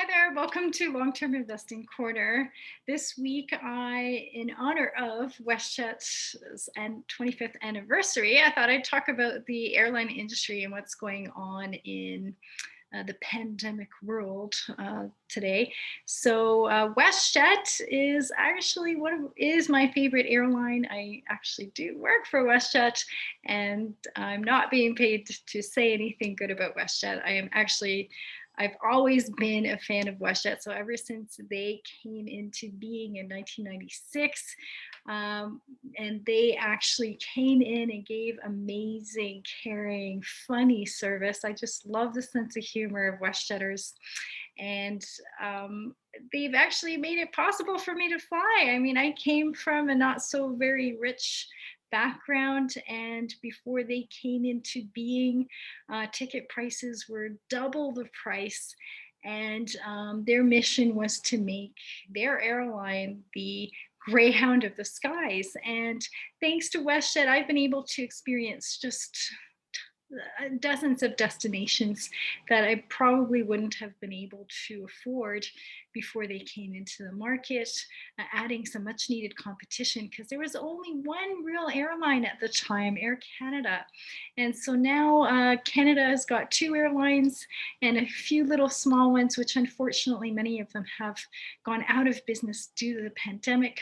Hi there, welcome to Long-Term Investing Corner. This week, in honor of WestJet's and 25th anniversary, I thought I'd talk about the airline industry and what's going on in the pandemic world today. So WestJet is actually is my favorite airline. I actually do work for WestJet, and I'm not being paid to say anything good about WestJet. I've always been a fan of WestJet. So ever since they came into being in 1996, and they actually came in and gave amazing, caring, funny service. I just love the sense of humor of WestJetters. And they've actually made it possible for me to fly. I mean, I came from a not so very rich background, and before they came into being, ticket prices were double the price. And their mission was to make their airline the Greyhound of the skies. And thanks to WestJet, I've been able to experience just dozens of destinations that I probably wouldn't have been able to afford before they came into the market, adding some much needed competition because there was only one real airline at the time, Air Canada. And so now Canada has got two airlines and a few little small ones, which unfortunately many of them have gone out of business due to the pandemic.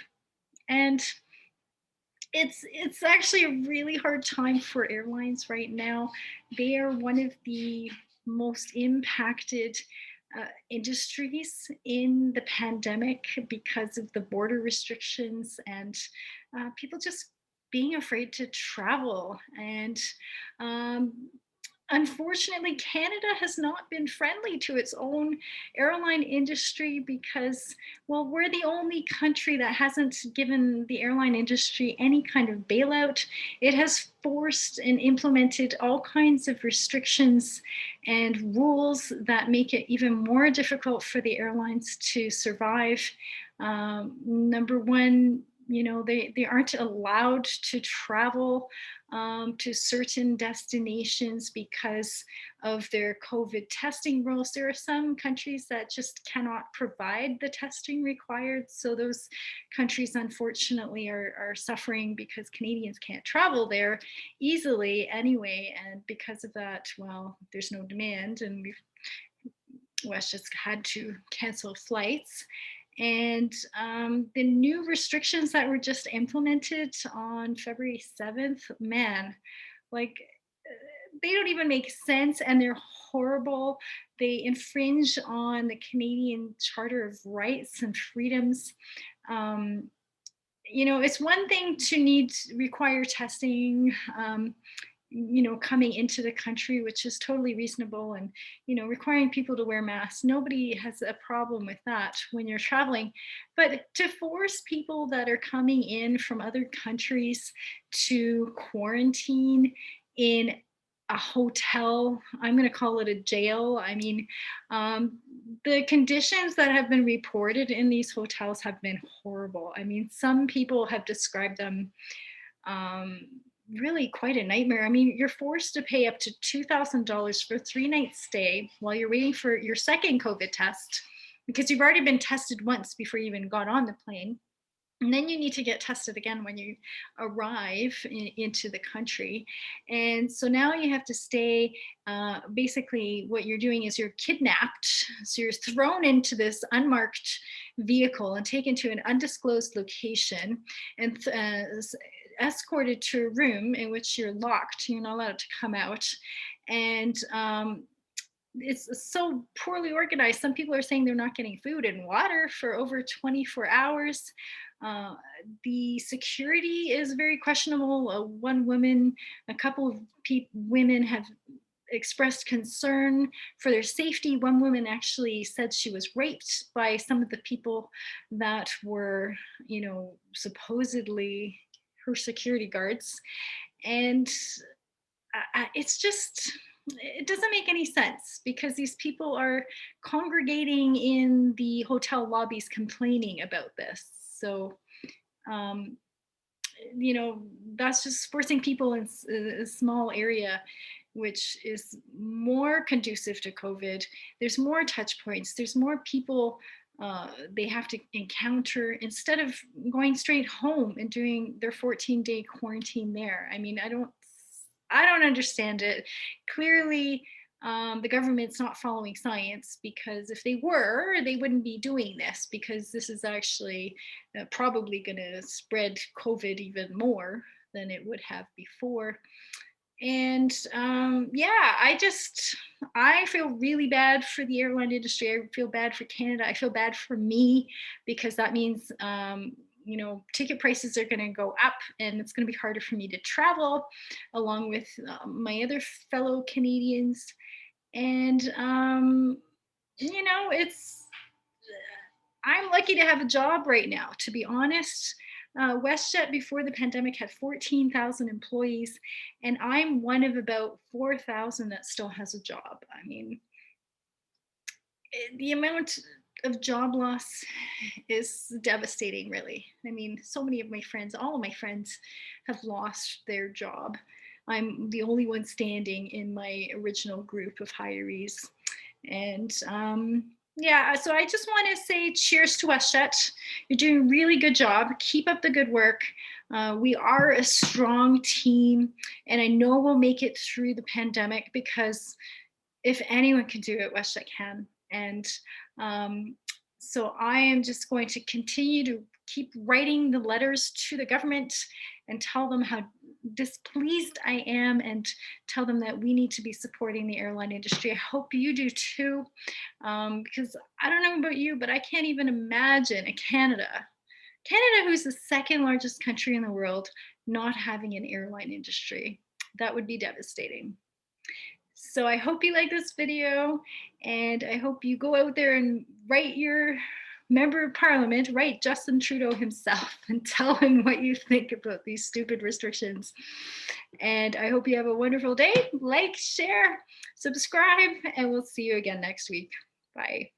And it's actually a really hard time for airlines right now. They are one of the most impacted industries in the pandemic because of the border restrictions and people just being afraid to travel. And um, unfortunately, Canada has not been friendly to its own airline industry because, well, we're the only country that hasn't given the airline industry any kind of bailout. It has forced and implemented all kinds of restrictions and rules that make it even more difficult for the airlines to survive. Number one, they aren't allowed to travel to certain destinations because of their COVID testing rules. There are some countries that just cannot provide the testing required. So those countries, unfortunately, are suffering because Canadians can't travel there easily anyway. And because of that, well, there's no demand, and West just had to cancel flights. And the new restrictions that were just implemented on February 7th, man, like they don't even make sense and they're horrible. They infringe on the Canadian Charter of Rights and Freedoms. Um, it's one thing to require testing, coming into the country, which is totally reasonable, and requiring people to wear masks. Nobody has a problem with that when you're traveling, but to force people that are coming in from other countries to quarantine in a hotel, I'm going to call it a jail. I mean, the conditions that have been reported in these hotels have been horrible. I mean, some people have described them um, really quite a nightmare. I mean, you're forced to pay up to $2,000 for a 3-night stay while you're waiting for your second COVID test because you've already been tested once before you even got on the plane. And then you need to get tested again when you arrive into the country. And so now you have to stay. Basically, what you're doing is you're kidnapped. So you're thrown into this unmarked vehicle and taken to an undisclosed location and escorted to a room in which you're locked. You're not allowed to come out. And it's so poorly organized. Some people are saying they're not getting food and water for over 24 hours. Uh, the security is very questionable. One woman, a couple of women have expressed concern for their safety. One woman actually said she was raped by some of the people that were, supposedly her security guards. And it's just, it doesn't make any sense because these people are congregating in the hotel lobbies complaining about this. So, that's just forcing people in a small area which is more conducive to COVID. There's more touch points. There's more people they have to encounter instead of going straight home and doing their 14-day quarantine there. I mean, I don't understand it. Clearly, the government's not following science, because if they were, they wouldn't be doing this, because this is actually probably going to spread COVID even more than it would have before. And yeah, I feel really bad for the airline industry. I feel bad for Canada. I feel bad for me, because that means ticket prices are going to go up, and it's going to be harder for me to travel along with my other fellow Canadians. And it's I'm lucky to have a job right now, to be honest. WestJet before the pandemic had 14,000 employees, and I'm one of about 4,000 that still has a job. I mean, the amount of job loss is devastating, really. I mean, so many of my friends, all of my friends, have lost their job. I'm the only one standing in my original group of hirees. And yeah, so I just want to say cheers to WestJet. You're doing a really good job. Keep up the good work. We are a strong team, and I know we'll make it through the pandemic, because if anyone can do it, WestJet can. And so I am just going to continue to keep writing the letters to the government and tell them how displeased I am, and tell them that we need to be supporting the airline industry. I hope you do too, because I don't know about you, but I can't even imagine Canada, who's the second largest country in the world, not having an airline industry. That would be devastating. So I hope you like this video, and I hope you go out there and write your member of parliament, write Justin Trudeau himself, and tell him what you think about these stupid restrictions. And I hope you have a wonderful day. Like, share, subscribe, and we'll see you again next week. Bye.